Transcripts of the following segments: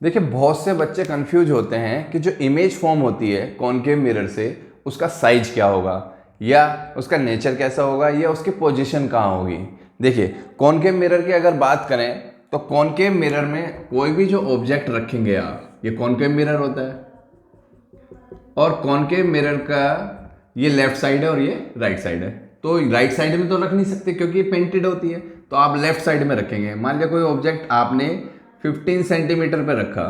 देखिए बहुत से बच्चे कंफ्यूज होते हैं कि जो इमेज फॉर्म होती है कॉनकेव मिरर से उसका साइज क्या होगा या उसका नेचर कैसा होगा या उसकी पोजीशन कहाँ होगी। देखिए कॉनकेव मिरर की अगर बात करें तो कॉनकेव मिरर में कोई भी जो ऑब्जेक्ट रखेंगे आप, ये कॉनकेव मिरर होता है और कॉनकेव मिरर का ये लेफ्ट साइड है और ये राइट साइड है। तो राइट साइड में तो रख नहीं सकते क्योंकि ये पेंटेड होती है, तो आप लेफ्ट साइड में रखेंगे। मान लिया कोई ऑब्जेक्ट आपने 15 सेंटीमीटर पे रखा,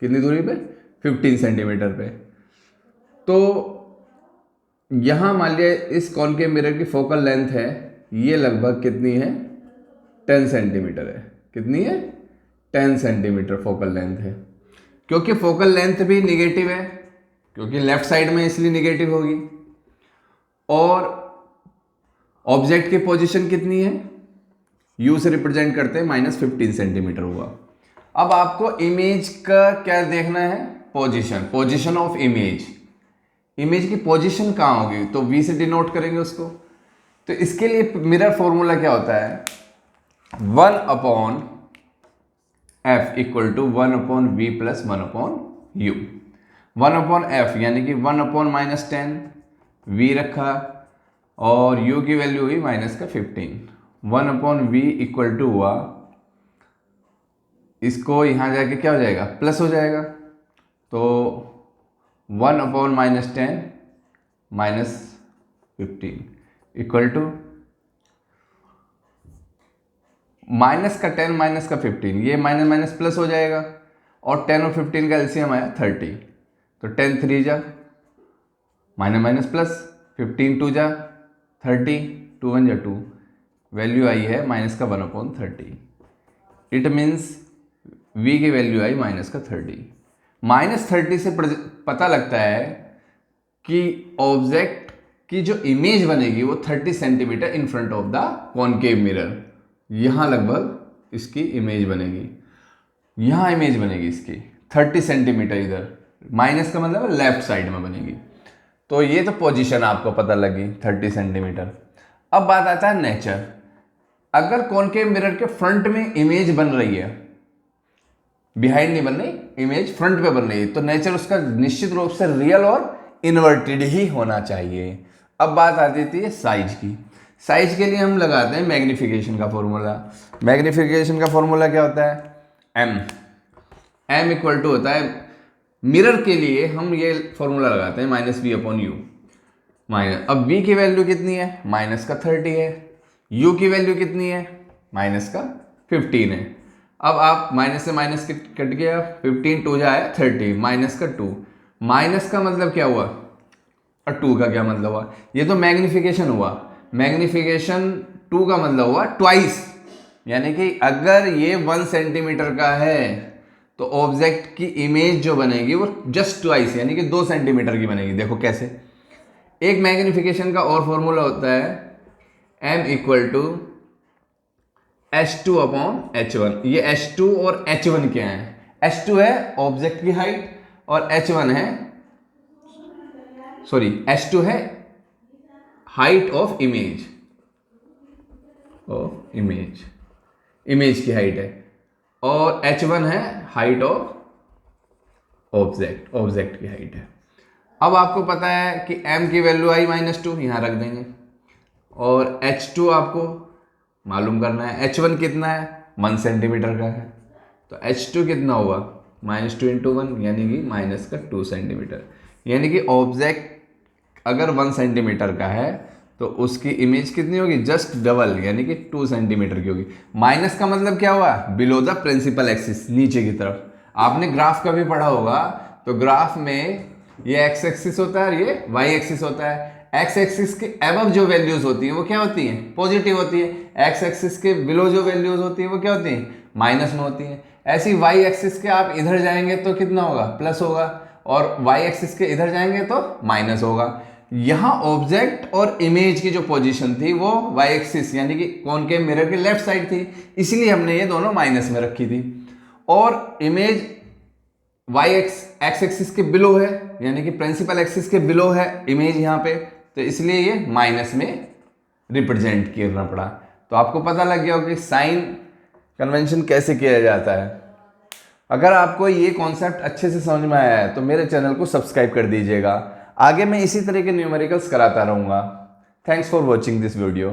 कितनी दूरी पे? 15 सेंटीमीटर पे। तो यहाँ मान लिया इस कॉनकेव मिरर की फोकल लेंथ है, ये लगभग कितनी है? 10 सेंटीमीटर है। कितनी है? 10 सेंटीमीटर फोकल लेंथ है। क्योंकि फोकल लेंथ भी निगेटिव है, क्योंकि लेफ्ट साइड में इसलिए निगेटिव होगी। और ऑब्जेक्ट की पोजीशन कितनी है? यू से रिप्रेजेंट करते हैं -15 सेंटीमीटर हुआ। अब आपको इमेज का क्या देखना है? Position of image. इमेज की पोजीशन कहाँ होगी? तो वी से डिनोट करेंगे उसको। तो इसके लिए मिरर फॉर्मूला क्या होता है? 1/f equal to 1/v plus 1/u। 1/f यानी कि 1/-10 v रखा और u की वैल्यू हुई -15। 1/v इक्वल टू हुआ, इसको यहां जाके क्या हो जाएगा? प्लस हो जाएगा। तो 1/-10 -15 इक्वल टू माइनस का 10 माइनस का 15, ये माइनस माइनस प्लस हो जाएगा और 10 और 15 का एलसीएम आया 30। तो 10 3 जा माइनस माइनस प्लस, 15 2 जा 30, 2 1 जा 2, वैल्यू आई है -1/30। इट मीन्स v की वैल्यू आई -30। -30 से पता लगता है कि ऑब्जेक्ट की जो इमेज बनेगी वो 30 centimetre in front of the concave mirror. यहाँ लगभग इसकी इमेज बनेगी, यहाँ इमेज बनेगी इसकी 30 सेंटीमीटर इधर, माइनस का मतलब लेफ्ट साइड में बनेगी। तो ये तो पोजीशन आपको पता लगी 30 सेंटीमीटर। अब बात आता है नेचर। अगर कॉनकेव मिरर के फ्रंट में इमेज बन रही है, बिहाइंड नहीं बन रही, इमेज फ्रंट पे बन रही है, तो नेचर उसका निश्चित रूप से रियल और इन्वर्टेड ही होना चाहिए। अब बात आती थी साइज की। साइज के लिए हम लगाते हैं मैग्निफिकेशन का फॉर्मूला। मैग्निफिकेशन का फॉर्मूला क्या होता है? m इक्वल टू होता है, मिरर के लिए हम ये फॉर्मूला लगाते हैं -v/u। अब v की वैल्यू कितनी है? -30 है। u की वैल्यू कितनी है? -15 है। अब आप माइनस से माइनस कट गया, 15 2 जाए 30, -2। माइनस का मतलब क्या हुआ और 2 का क्या मतलब हुआ? ये तो मैग्निफिकेशन हुआ। मैग्निफिकेशन 2 का मतलब हुआ ट्वाइस, यानी कि अगर ये 1 सेंटीमीटर का है तो ऑब्जेक्ट की इमेज जो बनेगी वो जस्ट ट्वाइस यानी कि 2 सेंटीमीटर की बनेगी। देखो कैसे। एक मैग्निफिकेशन का और फॉर्मूला होता है m इक्वल टू h2/h1। ये h2 और h1 क्या है? h2 है ऑब्जेक्ट की हाइट और h1 है, सॉरी, h2 है हाइट ऑफ इमेज, इमेज की हाइट है, और h1 है हाइट ऑफ ऑब्जेक्ट की हाइट है। अब आपको पता है कि m की वैल्यू आई -2, यहां रख देंगे, और h2 आपको मालूम करना है। h1 कितना है? 1 सेंटीमीटर का है, तो h2 कितना हुआ? -2 × 1 यानी कि -2 सेंटीमीटर। यानी कि ऑब्जेक्ट अगर 1 सेंटीमीटर का है तो उसकी इमेज कितनी होगी? जस्ट डबल यानी कि 2 सेंटीमीटर की होगी। माइनस का मतलब क्या हुआ? बिलो द प्रिंसिपल एक्सिस, नीचे की तरफ। आपने ग्राफ का भी पढ़ा होगा, तो ग्राफ में ये x एक्सिस होता है और ये y एक्सिस होता है। x एक्सिस के अबव जो वैल्यूज होती हैं वो क्या होती हैं? पॉजिटिव होती है। x एक्सिस के बिलो जो वैल्यूज होती हैं वो क्या होती हैं? माइनस में होती हैं। ऐसी y एक्सिस के आप इधर जाएंगे तो कितना होगा? प्लस होगा, और y एक्सिस के इधर जाएंगे तो माइनस होगा। यहां ऑब्जेक्ट और इमेज की जो पोजीशन थी वो y एक्सिस यानी कि कॉनकेव मिरर की लेफ्ट साइड थी, इसलिए हमने ये दोनों माइनस में रखी थी। और इमेज x एक्सिस के बिलो है, यानी कि प्रिंसिपल एक्सिस के बिलो है इमेज यहाँ पे, तो इसलिए ये माइनस में रिप्रेजेंट करना पड़ा। तो आपको पता लग गया होगा कि साइन कन्वेंशन कैसे किया जाता है। अगर आपको ये कॉन्सेप्ट अच्छे से समझ में आया है तो मेरे चैनल को सब्सक्राइब कर दीजिएगा। आगे मैं इसी तरह के न्यूमेरिकल्स कराता रहूँगा। Thanks for watching this video.